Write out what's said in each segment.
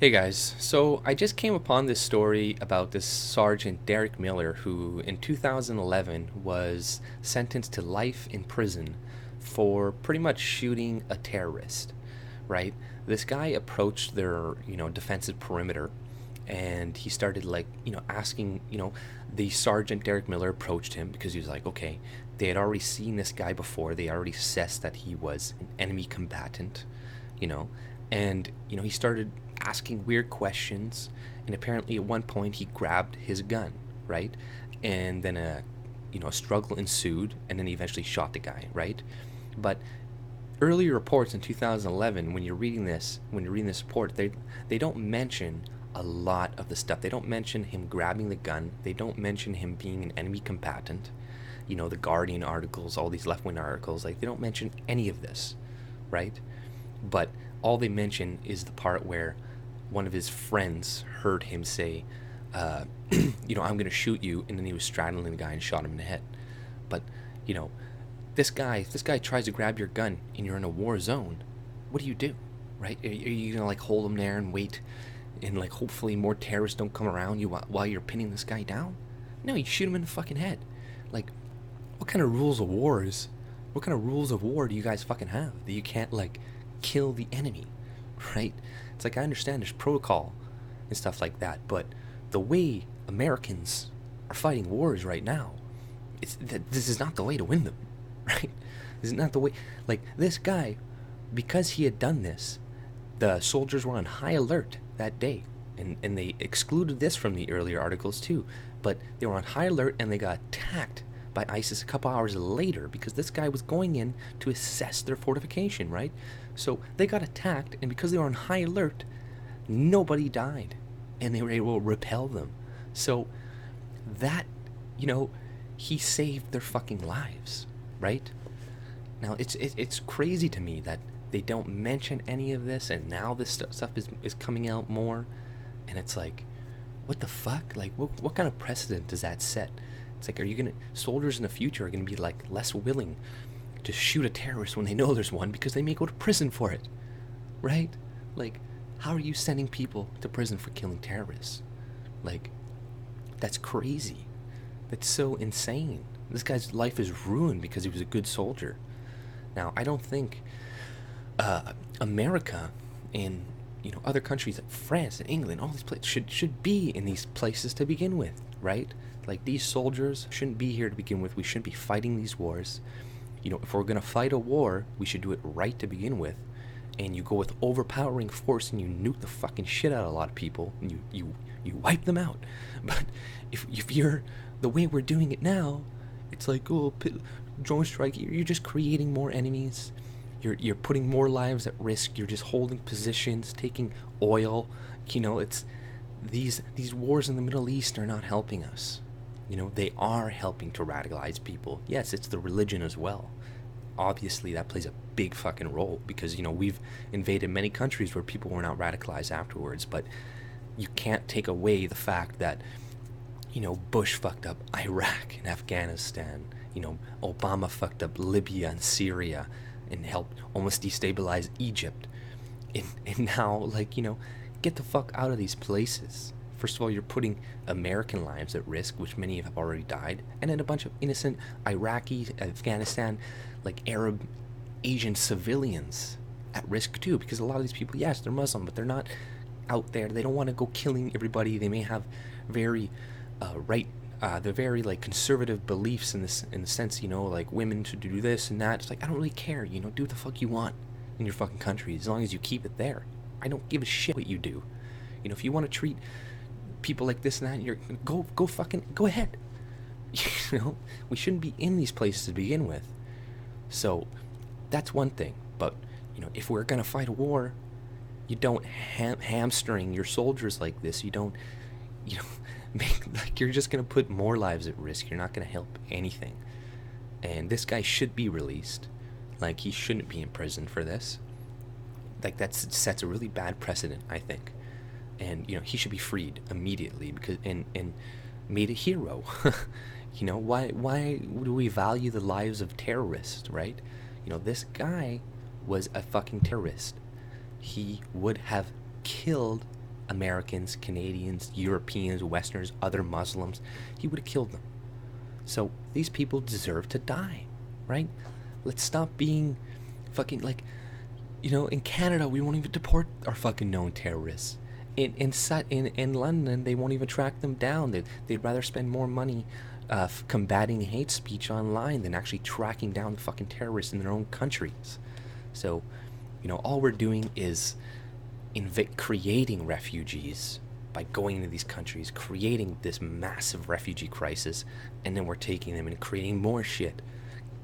Hey guys, so I just came upon this story about this Sergeant Derrick Miller who in 2011 was sentenced to life in prison for pretty much shooting a terrorist, right? This guy approached their, defensive perimeter and he started asking, the Sergeant Derrick Miller approached him because he was like, okay, they had already seen this guy before. They already assessed that he was an enemy combatant, you know, he started asking weird questions, and apparently at one point he grabbed his gun, right? And then a struggle ensued, and then he eventually shot the guy, right? But earlier reports in 2011, when you're reading this report, they don't mention a lot of the stuff. They don't mention him grabbing the gun. They don't mention him being an enemy combatant. The Guardian articles, all these left-wing articles, like they don't mention any of this, right? But all they mention is the part where one of his friends heard him say, I'm going to shoot you, and then he was straddling the guy and shot him in the head. But, you know, if this guy tries to grab your gun and you're in a war zone, what do you do, right? Are you going to, hold him there and wait and, hopefully more terrorists don't come around you while you're pinning this guy down? No, you shoot him in the fucking head. Like, what kind of rules of war do you guys fucking have that you can't, kill the enemy, right? It's like, I understand there's protocol and stuff like that, but the way Americans are fighting wars right now, this is not the way to win them, right? This is not the way. Like, this guy, because he had done this, the soldiers were on high alert that day, and they excluded this from the earlier articles too, but they were on high alert and they got attacked by ISIS a couple hours later because this guy was going in to assess their fortification, right? So they got attacked, and because they were on high alert, nobody died, and they were able to repel them. So that, he saved their fucking lives, right? Now it's crazy to me that they don't mention any of this, and now this stuff is coming out more, and it's like, what the fuck? Like, what kind of precedent does that set? It's like, soldiers in the future are gonna be less willing to shoot a terrorist when they know there's one because they may go to prison for it, right? Like, how are you sending people to prison for killing terrorists? Like, that's crazy. That's so insane. This guy's life is ruined because he was a good soldier. Now, I don't think America and other countries like France and England, all these places should be in these places to begin with, right? Like, these soldiers shouldn't be here to begin with. We shouldn't be fighting these wars. If we're gonna fight a war, we should do it right to begin with. And you go with overpowering force and you nuke the fucking shit out of a lot of people and you wipe them out. But if you're the way we're doing it now, it's like, oh, drone strike. You're just creating more enemies. You're putting more lives at risk. You're just holding positions, taking oil. It's these wars in the Middle East are not helping us. They are helping to radicalize people. Yes, it's the religion as well. Obviously, that plays a big fucking role because, we've invaded many countries where people were not radicalized afterwards. But you can't take away the fact that, Bush fucked up Iraq and Afghanistan. Obama fucked up Libya and Syria and helped almost destabilize Egypt. And now, get the fuck out of these places. First of all, you're putting American lives at risk, which many have already died, and then a bunch of innocent Iraqi, Afghanistan, Arab, Asian civilians at risk too, because a lot of these people, yes, they're Muslim, but they're not out there. They don't want to go killing everybody. They may have very they're very conservative beliefs in the sense, women should do this and that. It's like, I don't really care. Do what the fuck you want in your fucking country as long as you keep it there. I don't give a shit what you do. If you want to treat people like this and that, you're go ahead. We shouldn't be in these places to begin with. So that's one thing. But if we're gonna fight a war, you don't hamstring your soldiers like this. You don't make you're just gonna put more lives at risk. You're not gonna help anything. And this guy should be released. He shouldn't be in prison for this. That sets a really bad precedent, I think. And he should be freed immediately because and made a hero. Why do we value the lives of terrorists, right? This guy was a fucking terrorist. He would have killed Americans, Canadians, Europeans, Westerners, other Muslims. He would have killed them. So these people deserve to die, right? Let's stop being fucking like, in Canada we won't even deport our fucking known terrorists. In London they won't even track them down. They'd rather spend more money combating hate speech online than actually tracking down the fucking terrorists in their own countries. So, all we're doing is creating refugees by going into these countries, creating this massive refugee crisis, and then we're taking them and creating more shit.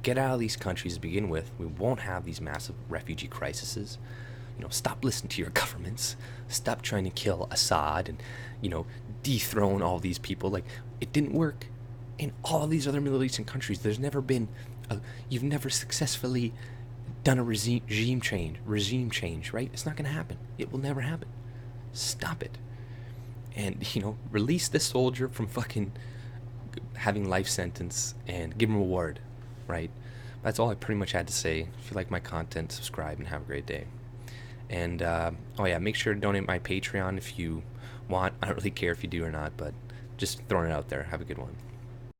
Get out of these countries to begin with. We won't have these massive refugee crises. Stop listening to your governments. Stop trying to kill Assad and, dethrone all these people. Like, it didn't work in all of these other Middle Eastern countries. There's never been you've never successfully done a regime change, right? It's not going to happen. It will never happen. Stop it. And, release this soldier from fucking having life sentence and give him a reward, right? That's all I pretty much had to say. If you like my content, subscribe and have a great day. And, make sure to donate my Patreon if you want. I don't really care if you do or not, but just throwing it out there. Have a good one.